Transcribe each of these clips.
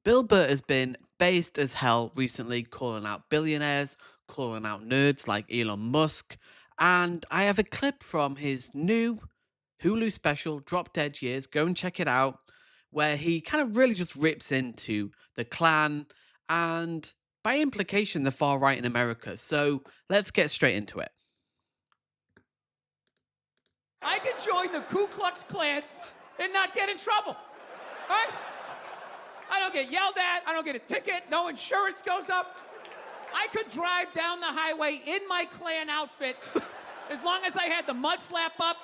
Bill Burr has been based as hell recently, calling out billionaires, calling out nerds like Elon Musk. And I have a clip from his new Hulu special, Drop Dead Years. Go and check it out, where he kind of really just rips into the Klan and, by implication, the far right in America. So let's get straight into it. I can join the Ku Klux Klan and not get in trouble, right? I don't get yelled at, I don't get a ticket, no insurance goes up. I could drive down the highway in my Klan outfit as long as I had the mud flap up,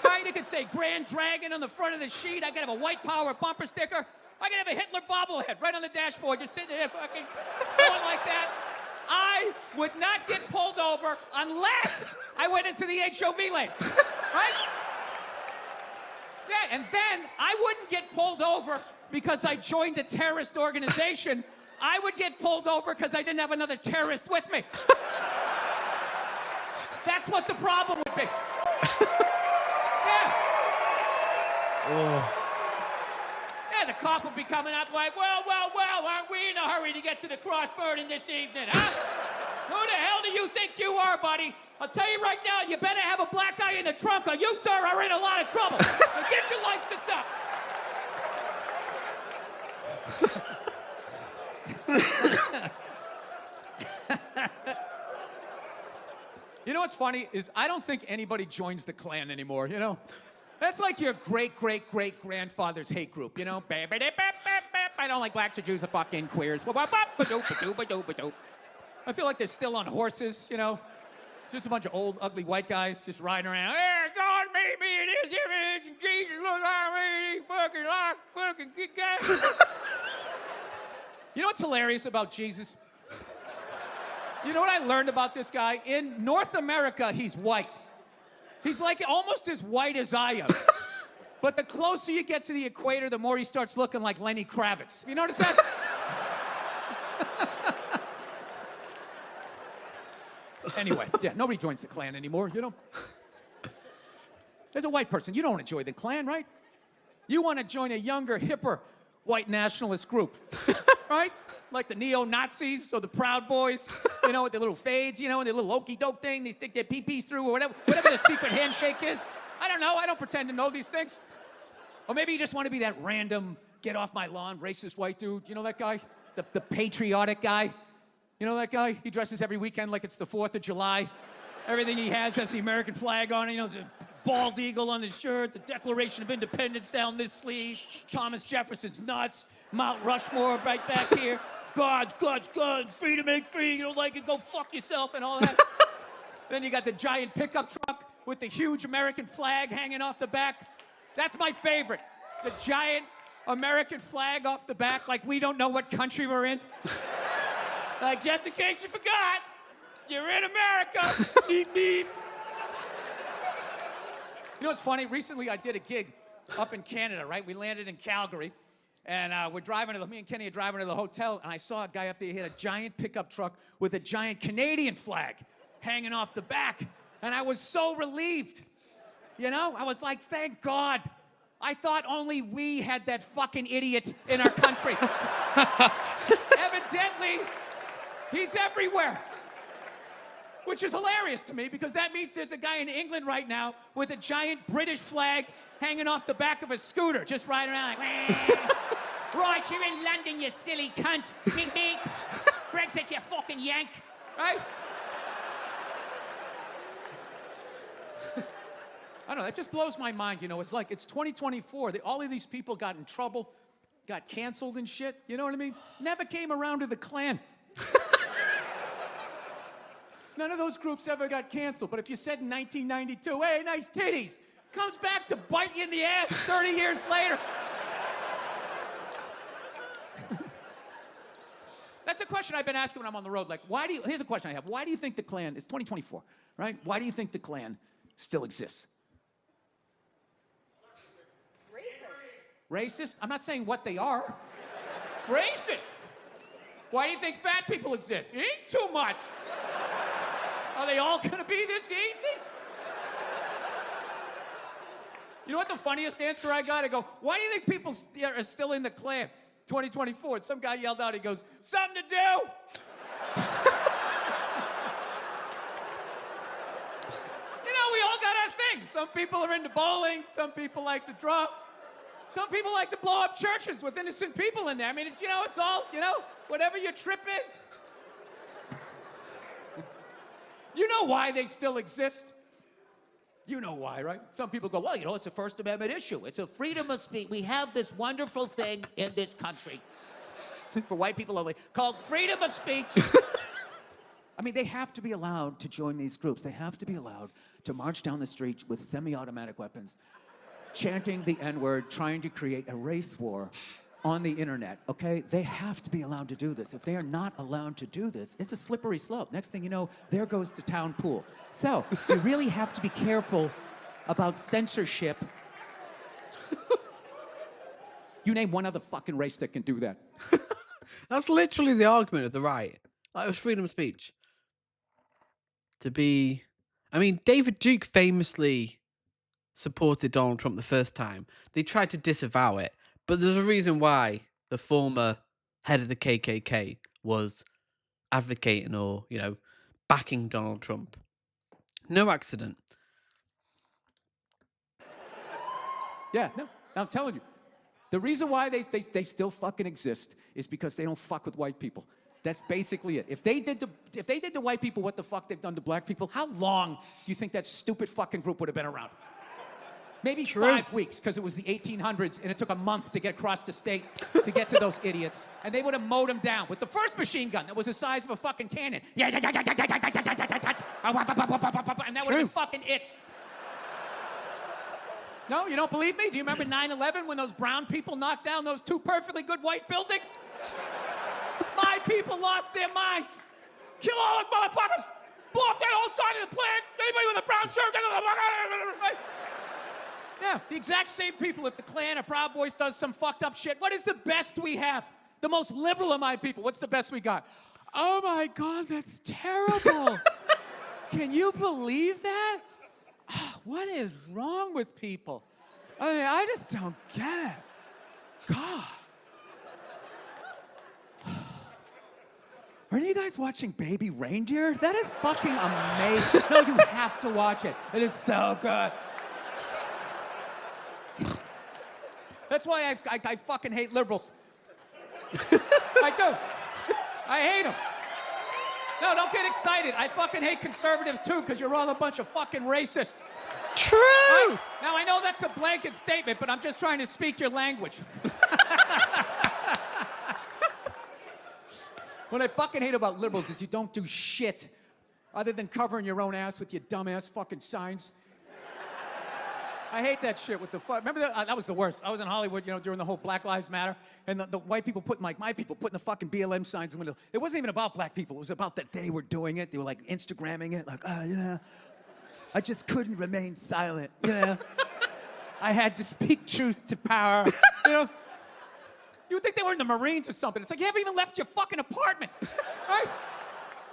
right? It could say Grand Dragon on the front of the sheet. I could have a white power bumper sticker. I could have a Hitler bobblehead right on the dashboard, just sitting there fucking going like that. I would not get pulled over unless I went into the HOV lane, right? Yeah, and then I wouldn't get pulled over because I joined a terrorist organization. I would get pulled over because I didn't have another terrorist with me. That's what the problem would be. Yeah. Oh. Yeah, the cop would be coming up like, well, aren't we in a hurry to get to the cross burning this evening, huh? Who the hell do you think you are, buddy? I'll tell you right now, you better have a black guy in the trunk or you, sir, are in a lot of trouble. So get your license up. You know what's funny is I don't think anybody joins the Klan anymore, you know? That's like your great-great-great-grandfather's hate group, you know? I don't like blacks or Jews or fucking queers. I feel like they're still on horses, you know? Just a bunch of old, ugly white guys just riding around. Hey, God made me in his image, and Jesus look like me, he fucking good guy. You know what's hilarious about Jesus? You know what I learned about this guy? In North America, he's white. He's like almost as white as I am. But the closer you get to the equator, the more he starts looking like Lenny Kravitz. You notice that? Anyway, yeah, nobody joins the Klan anymore, you know? As a white person, you don't want to join the Klan, right? You want to join a younger, hipper, white nationalist group, right? Like the neo-Nazis or the Proud Boys, you know, with their little fades, you know, and their little okey-doke thing, they stick their pee-pees through or whatever the secret handshake is. I don't know, I don't pretend to know these things. Or maybe you just want to be that random, get-off-my-lawn, racist white dude. You know that guy? The patriotic guy? You know that guy? He dresses every weekend like it's the 4th of July. Everything he has the American flag on it. You know, there's a bald eagle on his shirt, the Declaration of Independence down this sleeve, Thomas Jefferson's nuts, Mount Rushmore right back here. Guns, free to make free, you don't like it, go fuck yourself, and all that. Then you got the giant pickup truck with the huge American flag hanging off the back. That's my favorite. The giant American flag off the back, like we don't know what country we're in. Like, just in case you forgot, you're in America. Beep, beep. You know what's funny? Recently, I did a gig up in Canada, right? We landed in Calgary, and me and Kenny are driving to the hotel, and I saw a guy up there. He had a giant pickup truck with a giant Canadian flag hanging off the back, and I was so relieved. You know? I was like, thank God. I thought only we had that fucking idiot in our country. Evidently, he's everywhere. Which is hilarious to me because that means there's a guy in England right now with a giant British flag hanging off the back of a scooter, just riding around like, right, you're in London, you silly cunt. Beep, beep. Brexit, you fucking yank. Right? I don't know, that just blows my mind, you know. It's like, it's 2024. All of these people got in trouble, got canceled and shit, you know what I mean? Never came around to the Klan. None of those groups ever got canceled. But if you said in 1992, hey, nice titties, comes back to bite you in the ass 30 years later. That's a question I've been asking when I'm on the road. Like, here's a question I have. Why do you think the Klan, it's 2024, right? Why do you think the Klan still exists? Racist? I'm not saying what they are. Racist. Why do you think fat people exist? You eat too much. Are they all gonna be this easy? You know what the funniest answer I got? I go, why do you think people are still in the Klan? 2024. And some guy yelled out, he goes, something to do. We all got our things. Some people are into bowling. Some people like to draw. Some people like to blow up churches with innocent people in there. I mean, it's, it's all, whatever your trip is. You know why they still exist? You know why, right? Some people go, well, it's a First Amendment issue. It's a freedom of speech. We have this wonderful thing in this country, for white people only, called freedom of speech. I mean, they have to be allowed to join these groups. They have to be allowed to march down the street with semi-automatic weapons, chanting the N-word, trying to create a race war on the internet, okay? They have to be allowed to do this. If they are not allowed to do this, it's a slippery slope. Next thing you know, there goes the town pool. So, you really have to be careful about censorship. You name one other fucking race that can do that. That's literally the argument of the right. Like, it was freedom of speech. David Duke famously supported Donald Trump the first time. They tried to disavow it, but there's a reason why the former head of the KKK was advocating or, backing Donald Trump. No accident. Yeah, no, I'm telling you. The reason why they still fucking exist is because they don't fuck with white people. That's basically it. If they did to white people what the fuck they've done to black people, how long do you think that stupid fucking group would have been around? Maybe 5 weeks, because it was the 1800s and it took a month to get across the state to get to those idiots. And they would have mowed them down with the first machine gun that was the size of a fucking cannon. And that would have been fucking it. No, you don't believe me? Do you remember 9/11 when those brown people knocked down those 2 perfectly good white buildings? My people lost their minds. Kill all those motherfuckers. Blow up that whole side of the plant. Anybody with a brown shirt. Right? Yeah, the exact same people. If the Klan or Proud Boys does some fucked up shit, what is the best we have? The most liberal of my people. What's the best we got? Oh my God, that's terrible. Can you believe that? What is wrong with people? I mean, I just don't get it. God. Are you guys watching Baby Reindeer? That is fucking amazing. No, you have to watch it. It is so good. That's why I fucking hate liberals. I do. I hate them. No, don't get excited. I fucking hate conservatives too, because you're all a bunch of fucking racists. True. Right? Now, I know that's a blanket statement, but I'm just trying to speak your language. What I fucking hate about liberals is you don't do shit other than covering your own ass with your dumbass fucking signs. I hate that shit with the fuck. Remember that was the worst. I was in Hollywood, during the whole Black Lives Matter, and the white people putting, like, my people putting the fucking BLM signs in the window. It wasn't even about black people. It was about that they were doing it. They were, like, Instagramming it, like, yeah. I just couldn't remain silent, I had to speak truth to power, You would think they were in the Marines or something. It's like, you haven't even left your fucking apartment, right?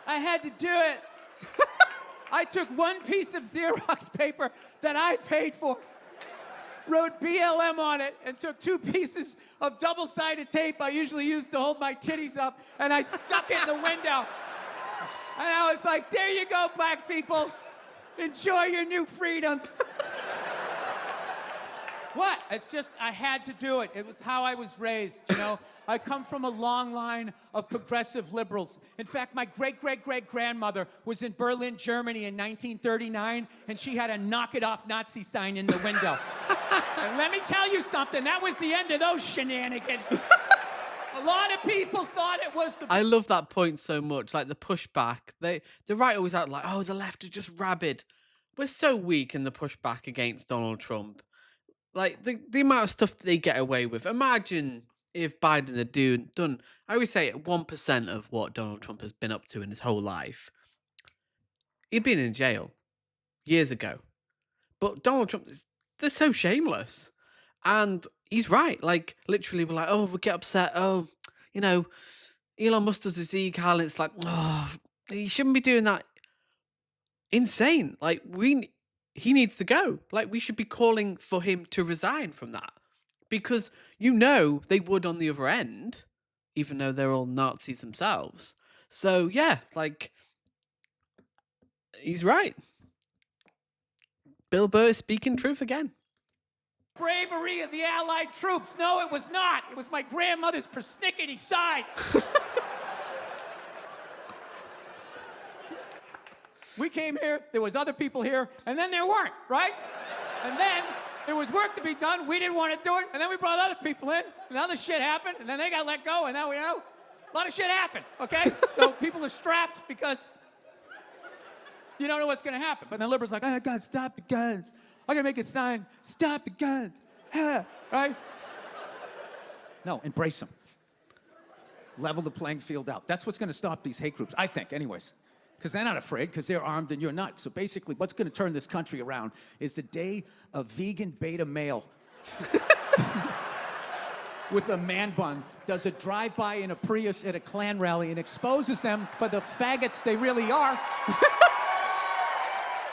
I had to do it. I took one piece of Xerox paper that I paid for, wrote BLM on it, and took 2 pieces of double-sided tape I usually use to hold my titties up, and I stuck it in the window. And I was like, there you go, black people. Enjoy your new freedom. What? It's just, I had to do it. It was how I was raised, I come from a long line of progressive liberals. In fact, my great-great-great-grandmother was in Berlin, Germany in 1939, and she had a knock-it-off Nazi sign in the window. And let me tell you something, that was the end of those shenanigans. A lot of people thought it was the... I love that point so much, like the pushback. The right always act like, oh, the left are just rabid. We're so weak in the pushback against Donald Trump. Like, the amount of stuff they get away with. Imagine if Biden had done, I always say 1% of what Donald Trump has been up to in his whole life. He'd been in jail years ago. But Donald Trump, they're so shameless. And he's right. Like, literally, we're like, oh, we get upset. Oh, Elon Musk does his e-cal, and it's like, oh, he shouldn't be doing that. Insane. Like, he needs to go. Like, we should be calling for him to resign from that. because you know they would on the other end, even though they're all Nazis themselves. So yeah, like he's right. Bill Burr is speaking truth again. Bravery of the Allied troops. No, it was not. It was my grandmother's persnickety side. We came here, there was other people here, and then there weren't, right? And then there was work to be done, we didn't want to do it, and then we brought other people in, and other shit happened, and then they got let go, and now we know. A lot of shit happened, okay? So people are strapped because you don't know what's gonna happen. But then liberals are like, oh God, stop the guns. I'm gonna make a sign, stop the guns. Right? No, embrace them. Level the playing field out. That's what's gonna stop these hate groups, I think, anyways. Because they're not afraid, because they're armed and you're not. So basically, what's gonna turn this country around is the day a vegan beta male with a man bun does a drive-by in a Prius at a Klan rally and exposes them for the faggots they really are.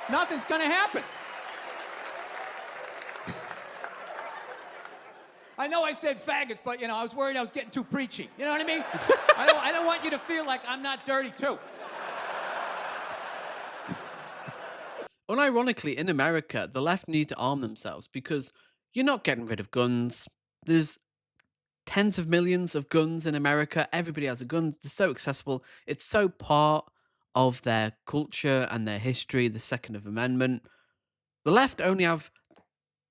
Nothing's gonna happen. I know I said faggots, but I was worried I was getting too preachy. You know what I mean? I don't want you to feel like I'm not dirty too. Unironically, in America, the left need to arm themselves because you're not getting rid of guns. There's tens of millions of guns in America. Everybody has a gun. They're so accessible. It's so part of their culture and their history, the Second Amendment. The left only have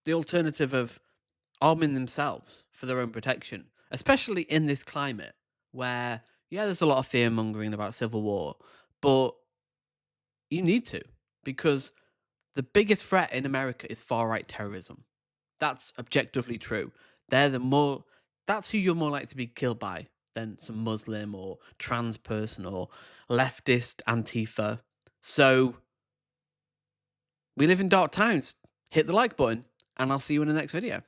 the alternative of arming themselves for their own protection, especially in this climate where, yeah, there's a lot of fear mongering about civil war, but you need to, because the biggest threat in America is far right terrorism. That's objectively true. That's who you're more likely to be killed by than some Muslim or trans person or leftist Antifa. So we live in dark times. Hit the like button, and I'll see you in the next video.